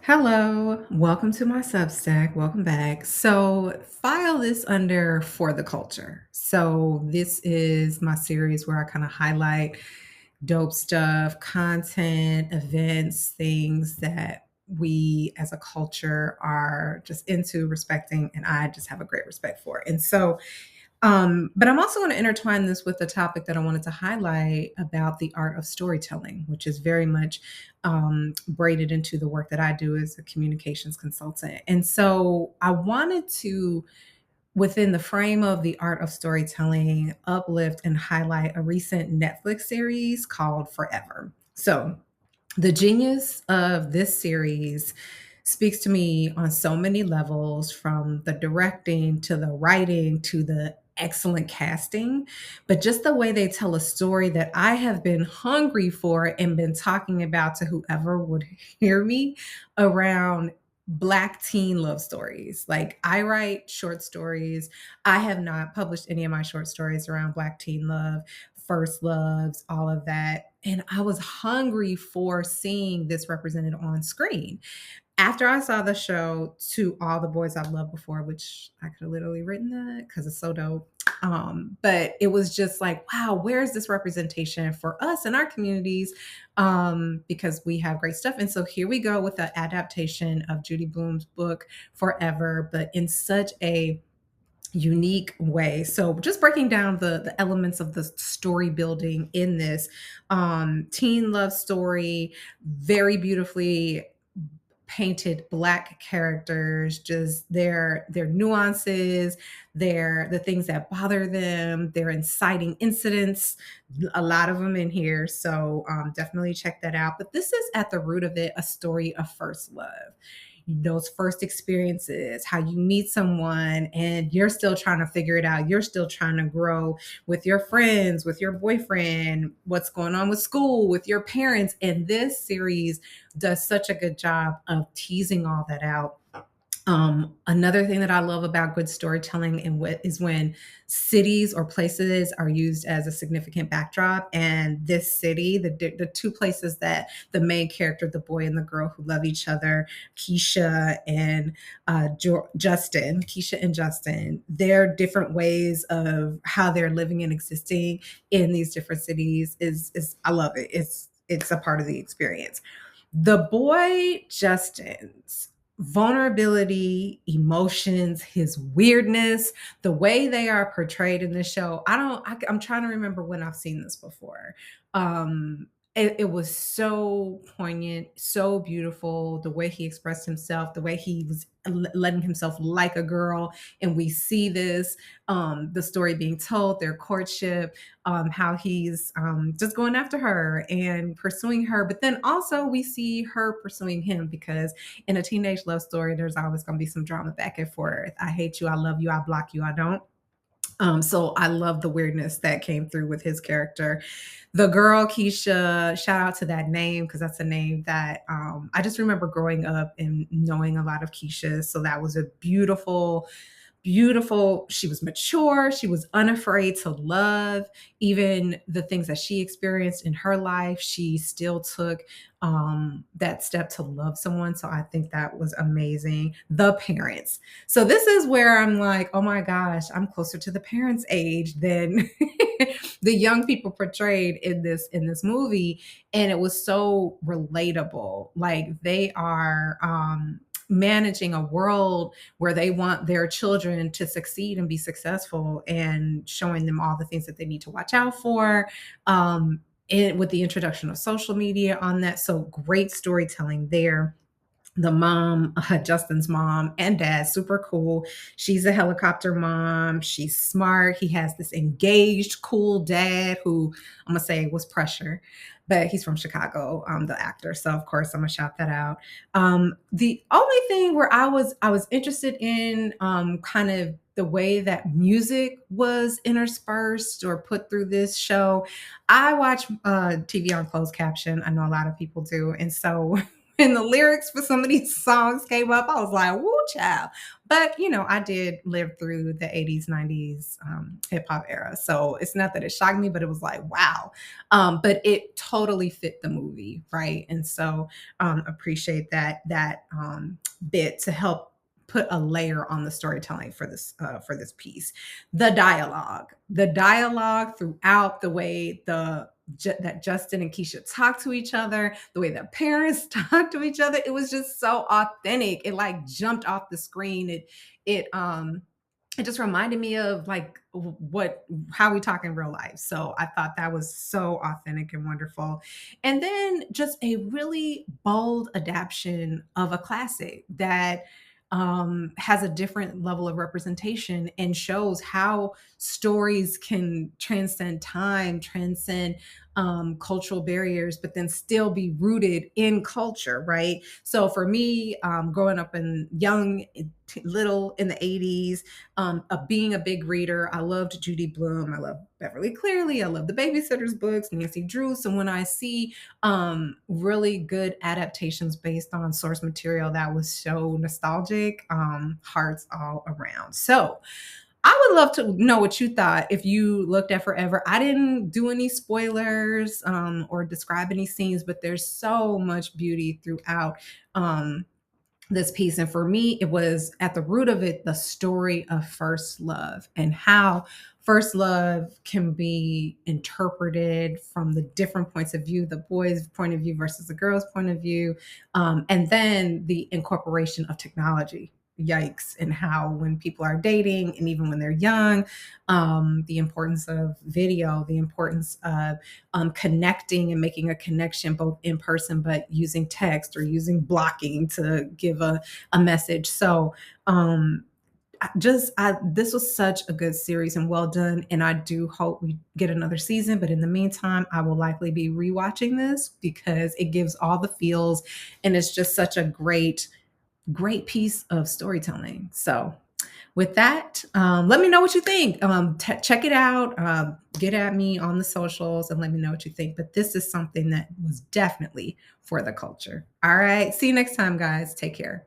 Hello, welcome to my Substack. Welcome back. So, file this under for the culture. So, this is my series where I kind of highlight dope stuff, content, events, things that we as a culture are just into respecting, and I just have a great respect for. But I'm also going to intertwine this with the topic that I wanted to highlight about the art of storytelling, which is very much braided into the work that I do as a communications consultant. And so I wanted to, within the frame of the art of storytelling, uplift and highlight a recent Netflix series called Forever. So the genius of this series speaks to me on so many levels, from the directing to the writing to the excellent casting, but just the way they tell a story that I have been hungry for and been talking about to whoever would hear me around Black teen love stories. Like, I write short stories. I have not published any of my short stories around Black teen love, first loves, all of that. And I was hungry for seeing this represented on screen. After I saw the show To All the Boys I've Loved Before, which I could have literally written that because it's so dope. But it was just like, wow, where's this representation for us in our communities? Because we have great stuff. And so here we go with the adaptation of Judy Blume's book Forever, but in such a unique way. So just breaking down the elements of the story building in this teen love story, very beautifully painted Black characters, just their nuances, the things that bother them, their inciting incidents, a lot of them in here. So definitely check that out. But this is at the root of it, a story of first love, those first experiences, how you meet someone and you're still trying to figure it out. You're still trying to grow with your friends, with your boyfriend, what's going on with school, with your parents. And this series does such a good job of teasing all that out. Another thing that I love about good storytelling and what is when cities or places are used as a significant backdrop. And this city, the two places that the main character, the boy and the girl who love each other, Keisha and Keisha and Justin, their different ways of how they're living and existing in these different cities is I love it. It's a part of the experience. The boy Justin's vulnerability, emotions, his weirdness, the way they are portrayed in the show. I'm trying to remember when I've seen this before. It was so poignant, so beautiful, the way he expressed himself, the way he was letting himself like a girl. And we see this, the story being told, their courtship, how he's just going after her and pursuing her. But then also we see her pursuing him, because in a teenage love story, there's always going to be some drama back and forth. I hate you, I love you, I block you, I don't. So I love the weirdness that came through with his character. The girl, Keisha, shout out to that name, because that's a name that I just remember growing up and knowing a lot of Keisha. So that was a beautiful. She was mature. She was unafraid to love. Even the things that she experienced in her life, she still took that step to love someone. So I think that was amazing. The parents. So this is where I'm like, oh my gosh, I'm closer to the parents' age than the young people portrayed in this movie, and it was so relatable. Like, they are managing a world where they want their children to succeed and be successful, and showing them all the things that they need to watch out for. And with the introduction of social media on that, so great storytelling there. The mom, Justin's mom and dad, super cool. She's a helicopter mom. She's smart. He has this engaged, cool dad who I'm gonna say was pressure, but he's from Chicago, the actor. So of course I'm gonna shout that out. The only thing where I was interested in kind of the way that music was interspersed or put through this show. I watch TV on closed caption. I know a lot of people do, and so when the lyrics for some of these songs came up, I was like, woo, child. But, I did live through the 80s, 90s hip hop era. So it's not that it shocked me, but it was like, wow. But it totally fit the movie, right? And so appreciate that bit to help put a layer on the storytelling for this piece. The dialogue throughout, the way that Justin and Keisha talk to each other, the way their parents talk to each other, it was just so authentic. It like jumped off the screen. It just reminded me of like what how we talk in real life. So I thought that was so authentic and wonderful. And then just a really bold adaptation of a classic that has a different level of representation and shows how stories can transcend time, transcend cultural barriers, but then still be rooted in culture, right? So for me, growing up in little in the 80s, being a big reader, I loved Judy Blume. I love Beverly Clearly. I love the Babysitter's books, Nancy Drew. So when I see really good adaptations based on source material that was so nostalgic, hearts all around. So I would love to know what you thought if you looked at Forever. I didn't do any spoilers or describe any scenes, but there's so much beauty throughout. This piece. And for me, it was at the root of it, the story of first love and how first love can be interpreted from the different points of view, the boy's point of view versus the girl's point of view. And then the incorporation of technology. Yikes. And how when people are dating and even when they're young, the importance of video, the importance of connecting and making a connection both in person, but using text or using blocking to give a message. So, this was such a good series and well done. And I do hope we get another season. But in the meantime, I will likely be rewatching this because it gives all the feels and it's just such a great piece of storytelling. So, with that, let me know what you think. Check it out. Get at me on the socials and let me know what you think. But this is something that was definitely for the culture. All right. See you next time, guys. Take care.